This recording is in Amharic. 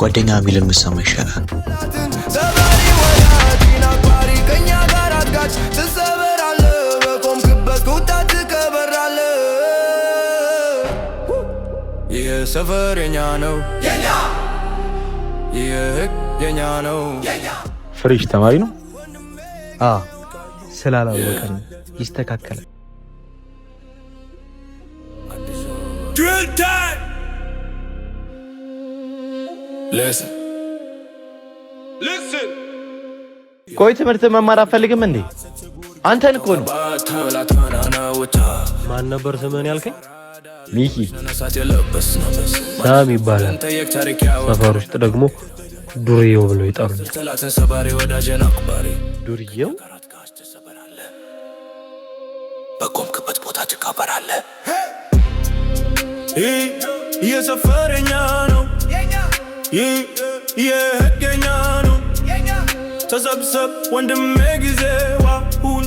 ጓደኛ ሚልን መሰማ ይሻላል። ሰፈረኛ ነው የኛ ነው። ፍሬሽ ተማሪ ነው። ስላላወቀ ነው። ይስተካከላል። ቆይ ትምህርት መማር አትፈልግም እንዴ? አንተን እኮ ነው። ማን ነበር ስምህን ያልከኝ? ሚኪ ሳም ይባላል። ሰፈር ውስጥ ደግሞ ዱርዬው ብለው ይጠሩኛል። ዱርዬው? በቆምክበት ቦታ ትቀበራለህ። የሰፈረኛ ነው የህገኛ ነው። ተሰብሰብ ወንድሜ ጊዜዋ ሁን